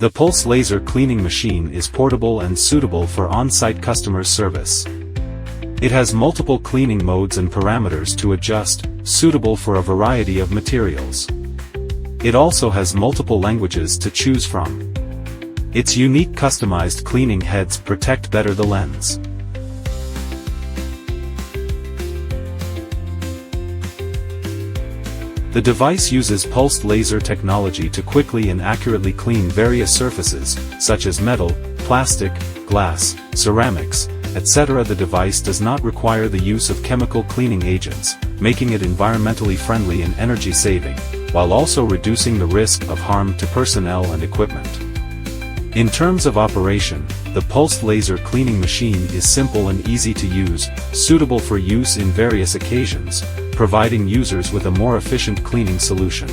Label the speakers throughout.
Speaker 1: The pulse laser cleaning machine is portable and suitable for on-site customer service. It has multiple cleaning modes and parameters to adjust, suitable for a variety of materials. It also has multiple languages to choose from. Its unique customized cleaning heads protect better the lens. The device uses pulsed laser technology to quickly and accurately clean various surfaces, such as metal, plastic, glass, ceramics, etc. The device does not require the use of chemical cleaning agents, making it environmentally friendly and energy-saving, while also reducing the risk of harm to personnel and equipment. In terms of operation, the pulsed laser cleaning machine is simple and easy to use, suitable for use in various occasions, providing users with a more efficient cleaning solution.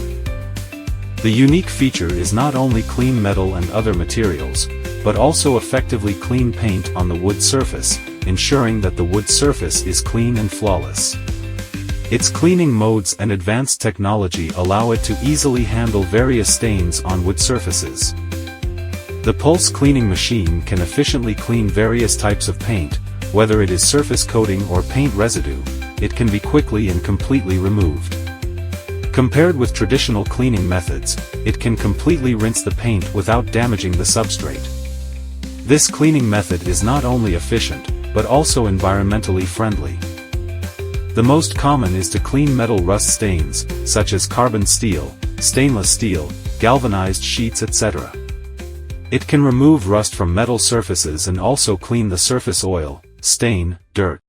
Speaker 1: The unique feature is not only clean metal and other materials, but also effectively clean paint on the wood surface, ensuring that the wood surface is clean and flawless. Its cleaning modes and advanced technology allow it to easily handle various stains on wood surfaces. The pulse cleaning machine can efficiently clean various types of paint, whether it is surface coating or paint residue. It can be quickly and completely removed. Compared with traditional cleaning methods, it can completely rinse the paint without damaging the substrate. This cleaning method is not only efficient, but also environmentally friendly. The most common is to clean metal rust stains, such as carbon steel, stainless steel, galvanized sheets, etc. It can remove rust from metal surfaces and also clean the surface oil, stain, dirt,